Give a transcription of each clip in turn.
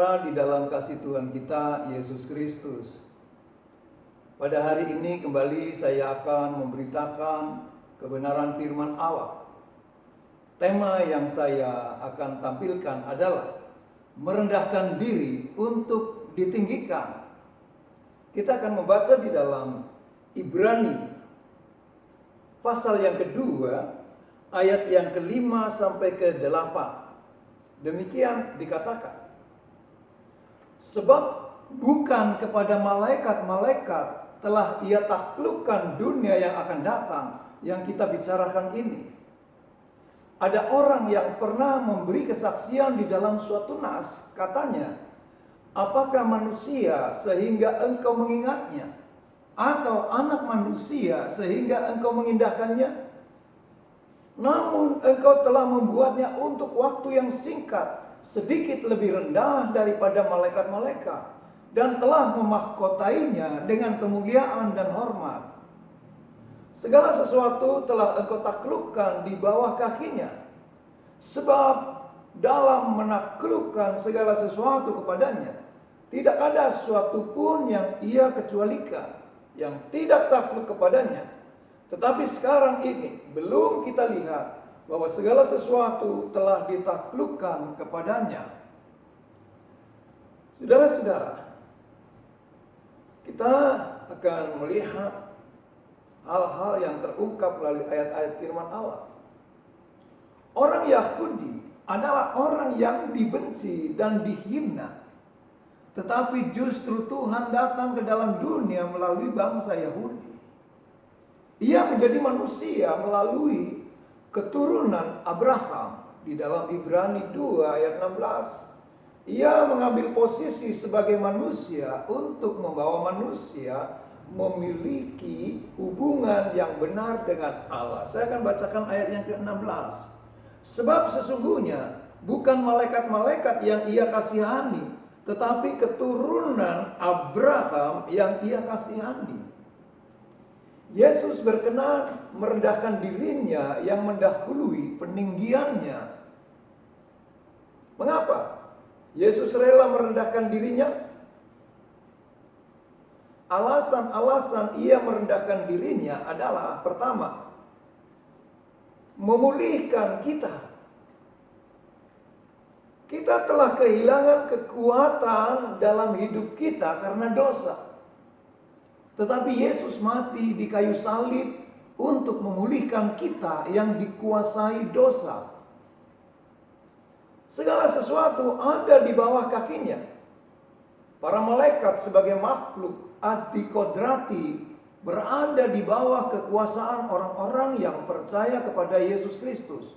sejahtera di dalam kasih Tuhan kita Yesus Kristus. Pada hari ini kembali saya akan memberitakan kebenaran firman Allah. Tema yang saya akan tampilkan adalah merendahkan diri untuk ditinggikan. Kita akan membaca di dalam Ibrani pasal yang kedua, ayat yang ke-5 sampai ke-8. Demikian dikatakan, sebab bukan kepada malaikat-malaikat telah ia taklukkan dunia yang akan datang, yang kita bicarakan ini. Ada orang yang pernah memberi kesaksian di dalam suatu nas, katanya, apakah manusia sehingga engkau mengingatnya? Atau anak manusia sehingga engkau mengindahkannya? Namun engkau telah membuatnya untuk waktu yang singkat, sedikit lebih rendah daripada malaikat-malaikat, dan telah memahkotainya dengan kemuliaan dan hormat. Segala sesuatu telah engkau taklukkan di bawah kakinya. Sebab dalam menaklukkan segala sesuatu kepadanya, tidak ada sesuatu pun yang ia kecualikan, yang tidak takluk kepadanya. Tetapi sekarang ini belum kita lihat bahwa segala sesuatu telah ditaklukkan kepadanya. Saudara-saudara, kita akan melihat hal-hal yang terungkap melalui ayat-ayat firman Allah. Orang Yahudi adalah orang yang dibenci dan dihina. Tetapi justru Tuhan datang ke dalam dunia melalui bangsa Yahudi. Ia menjadi manusia melalui keturunan Abraham. Di dalam Ibrani 2 ayat 16. Ia mengambil posisi sebagai manusia untuk membawa manusia memiliki hubungan yang benar dengan Allah. Saya akan bacakan ayat yang ke-16. Sebab sesungguhnya bukan malaikat-malaikat yang ia kasihani, tetapi keturunan Abraham yang ia kasihani. Yesus berkenan merendahkan dirinya yang mendahului peninggiannya. Mengapa Yesus rela merendahkan dirinya? Alasan-alasan ia merendahkan dirinya adalah, pertama, memulihkan kita. Kita telah kehilangan kekuatan dalam hidup kita karena dosa. Tetapi Yesus mati di kayu salib untuk memulihkan kita yang dikuasai dosa. Segala sesuatu ada di bawah kakinya. Para malaikat sebagai makhluk adikodrati berada di bawah kekuasaan orang-orang yang percaya kepada Yesus Kristus.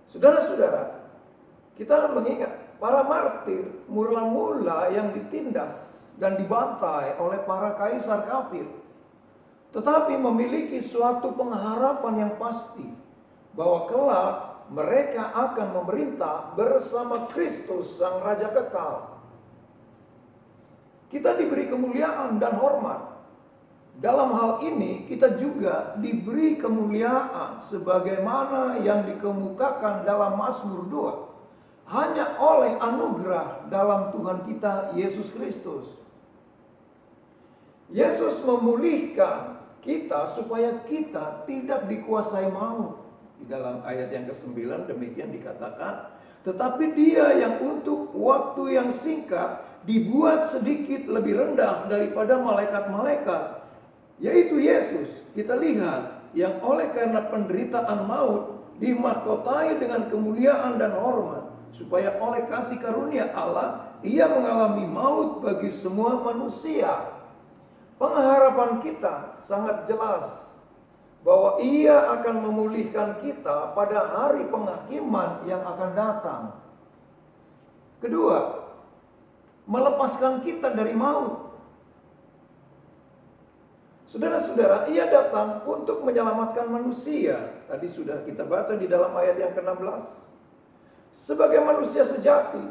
Saudara-saudara, kita mengingat para martir mula-mula yang ditindas dan dibantai oleh para kaisar kafir, tetapi memiliki suatu pengharapan yang pasti bahwa kelak mereka akan memerintah bersama Kristus sang Raja kekal. Kita diberi kemuliaan dan hormat. Dalam hal ini kita juga diberi kemuliaan sebagaimana yang dikemukakan dalam Mazmur 2, hanya oleh anugerah dalam Tuhan kita Yesus Kristus. Yesus memulihkan kita supaya kita tidak dikuasai maut. Di dalam ayat yang ke-9 demikian dikatakan, tetapi dia yang untuk waktu yang singkat dibuat sedikit lebih rendah daripada malaikat-malaikat, yaitu Yesus. Kita lihat yang oleh karena penderitaan maut dimahkotai dengan kemuliaan dan hormat, supaya oleh kasih karunia Allah ia mengalami maut bagi semua manusia. Pengharapan kita sangat jelas bahwa ia akan memulihkan kita pada hari penghakiman yang akan datang. Kedua, melepaskan kita dari maut. Saudara-saudara, ia datang untuk menyelamatkan manusia. Tadi sudah kita baca di dalam ayat yang ke-16. Sebagai manusia sejati,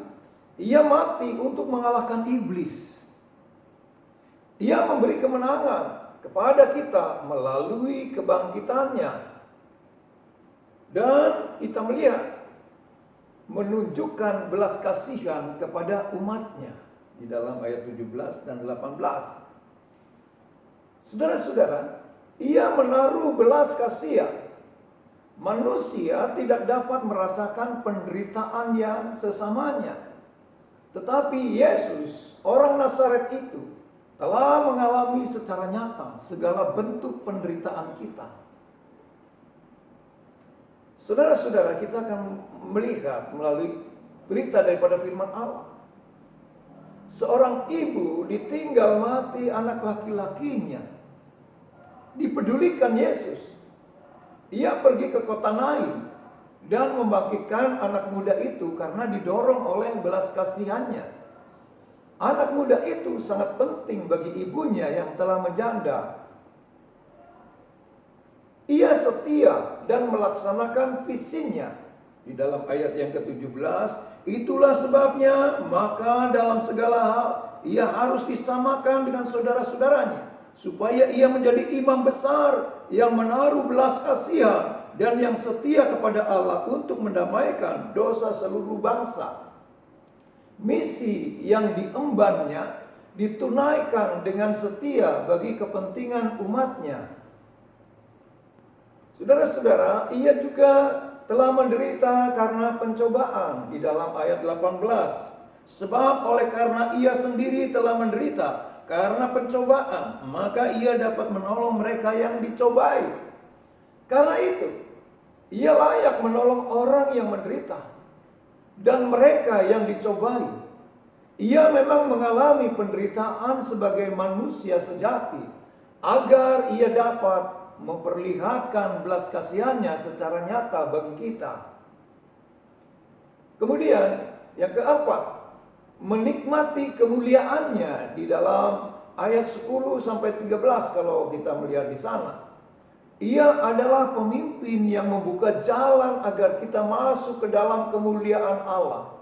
ia mati untuk mengalahkan iblis. Ia memberi kemenangan kepada kita melalui kebangkitannya. Dan kita melihat menunjukkan belas kasihan kepada umatnya di dalam ayat 17 dan 18. Saudara-saudara, ia menaruh belas kasihan. Manusia tidak dapat merasakan penderitaan yang sesamanya. Tetapi Yesus, orang Nazaret itu, telah mengalami secara nyata segala bentuk penderitaan kita. Saudara-saudara, kita akan melihat melalui berita daripada firman Allah. Seorang ibu ditinggal mati anak laki-lakinya. Dipedulikan Yesus. Ia pergi ke kota Nain dan membangkitkan anak muda itu karena didorong oleh belas kasihannya. Anak muda itu sangat penting bagi ibunya yang telah menjanda. Ia setia dan melaksanakan visinya. Di dalam ayat yang ke-17, itulah sebabnya maka dalam segala hal ia harus disamakan dengan saudara-saudaranya, supaya ia menjadi imam besar yang menaruh belas kasihan dan yang setia kepada Allah untuk mendamaikan dosa seluruh bangsa. Misi yang diembannya ditunaikan dengan setia bagi kepentingan umatnya. Saudara-saudara, ia juga telah menderita karena pencobaan di dalam ayat 18. Sebab oleh karena ia sendiri telah menderita karena pencobaan, maka ia dapat menolong mereka yang dicobai. Karena itu, ia layak menolong orang yang menderita dan mereka yang dicobai. Ia memang mengalami penderitaan sebagai manusia sejati, agar ia dapat memperlihatkan belas kasihannya secara nyata bagi kita. Kemudian, yang keempat, menikmati kemuliaannya di dalam ayat 10 sampai 13 kalau kita melihat di sana. Ia adalah pemimpin yang membuka jalan agar kita masuk ke dalam kemuliaan Allah.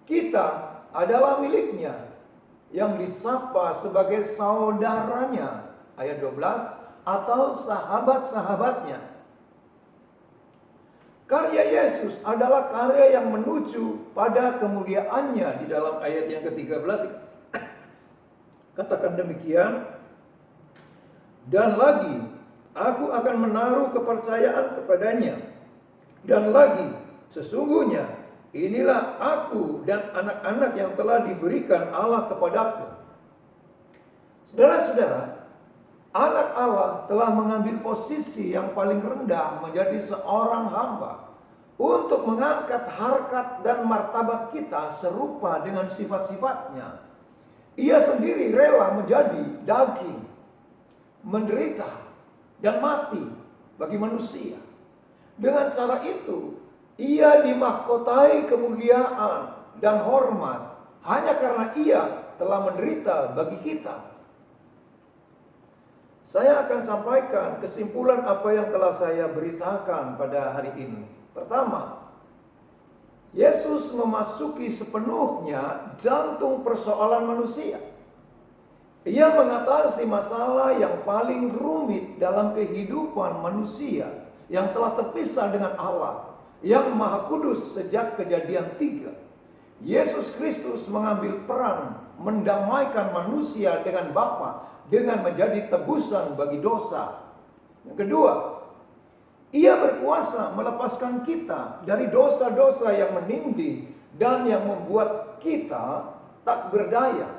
Kita adalah miliknya yang disapa sebagai saudaranya, ayat 12, atau sahabat-sahabatnya. Karya Yesus adalah karya yang menuju pada kemuliaannya. Di dalam ayat yang ke-13 katakan demikian, dan lagi aku akan menaruh kepercayaan kepadanya, dan lagi sesungguhnya inilah aku dan anak-anak yang telah diberikan Allah kepadaku. Saudara-saudara, anak Allah telah mengambil posisi yang paling rendah menjadi seorang hamba untuk mengangkat harkat dan martabat kita serupa dengan sifat-sifatnya. Ia sendiri rela menjadi daging, menderita dan mati bagi manusia. Dengan cara itu, ia dimahkotai kemuliaan dan hormat hanya karena ia telah menderita bagi kita. Saya akan sampaikan kesimpulan apa yang telah saya beritakan pada hari ini. Pertama, Yesus memasuki sepenuhnya jantung persoalan manusia. Ia mengatasi masalah yang paling rumit dalam kehidupan manusia yang telah terpisah dengan Allah yang Maha Kudus sejak Kejadian 3. Yesus Kristus mengambil peran mendamaikan manusia dengan Bapa dengan menjadi tebusan bagi dosa. Yang kedua, ia berkuasa melepaskan kita dari dosa-dosa yang menindih dan yang membuat kita tak berdaya.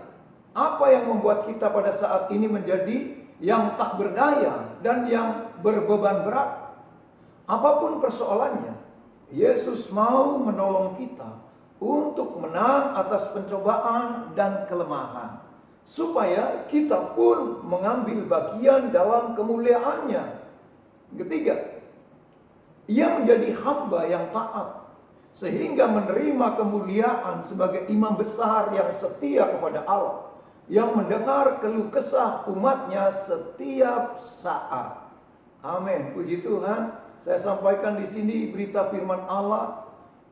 Apa yang membuat kita pada saat ini menjadi yang tak berdaya dan yang berbeban berat? Apapun persoalannya, Yesus mau menolong kita untuk menang atas pencobaan dan kelemahan, supaya kita pun mengambil bagian dalam kemuliaannya. Ketiga, ia menjadi hamba yang taat, sehingga menerima kemuliaan sebagai imam besar yang setia kepada Allah, yang mendengar keluh kesah umatnya setiap saat. Amin. Puji Tuhan. Saya sampaikan di sini berita firman Allah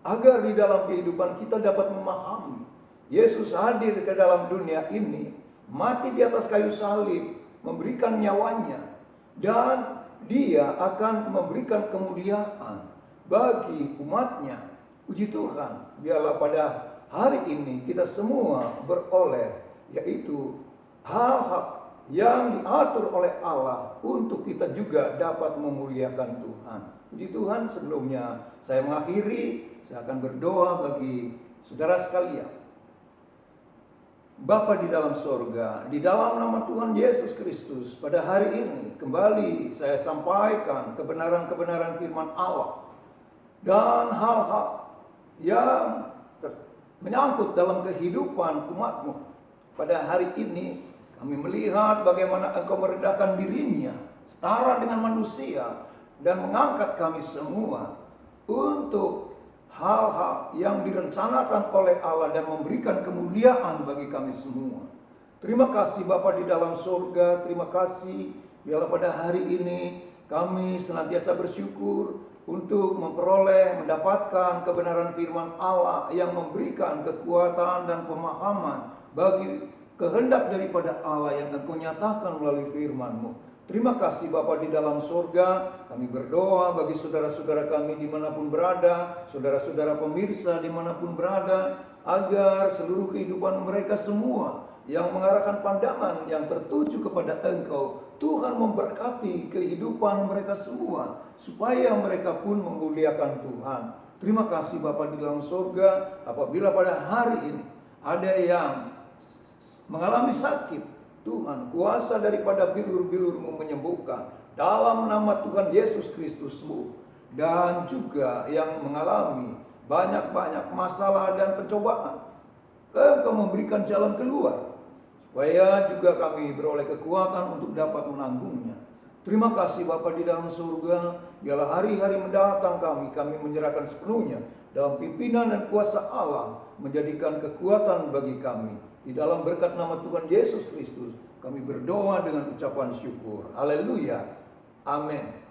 agar di dalam kehidupan kita dapat memahami Yesus hadir ke dalam dunia ini, mati di atas kayu salib, memberikan nyawanya, dan Dia akan memberikan kemuliaan bagi umatnya. Puji Tuhan, biarlah pada hari ini kita semua beroleh, yaitu hal-hal yang diatur oleh Allah untuk kita juga dapat memuliakan Tuhan. Puji Tuhan, sebelumnya saya mengakhiri, saya akan berdoa bagi saudara sekalian. Bapa di dalam sorga, di dalam nama Tuhan Yesus Kristus, pada hari ini kembali saya sampaikan kebenaran-kebenaran firman Allah dan hal-hal yang menyangkut dalam kehidupan umat-Mu. Pada hari ini kami melihat bagaimana Engkau merendahkan dirinya setara dengan manusia dan mengangkat kami semua untuk hal-hal yang direncanakan oleh Allah dan memberikan kemuliaan bagi kami semua. Terima kasih Bapa di dalam surga, terima kasih biarlah pada hari ini kami senantiasa bersyukur untuk mendapatkan kebenaran firman Allah yang memberikan kekuatan dan pemahaman bagi kehendak daripada Allah yang Engkau nyatakan melalui firman-Mu. Terima kasih Bapa di dalam surga, kami berdoa bagi saudara-saudara kami dimanapun berada, saudara-saudara pemirsa dimanapun berada, agar seluruh kehidupan mereka semua yang mengarahkan pandangan yang tertuju kepada Engkau, Tuhan memberkati kehidupan mereka semua, supaya mereka pun memuliakan Tuhan. Terima kasih Bapa di dalam surga, apabila pada hari ini ada yang mengalami sakit, Tuhan, kuasa daripada bilur-bilur-Mu menyembuhkan. Dalam nama Tuhan Yesus Kristus-Mu. Dan juga yang mengalami banyak-banyak masalah dan pencobaan, Engkau memberikan jalan keluar, supaya juga kami beroleh kekuatan untuk dapat menanggungnya. Terima kasih Bapa di dalam surga, biarlah hari-hari mendatang kami menyerahkan sepenuhnya dalam pimpinan dan kuasa Allah, menjadikan kekuatan bagi kami. Di dalam berkat nama Tuhan Yesus Kristus, kami berdoa dengan ucapan syukur. Haleluya. Amin.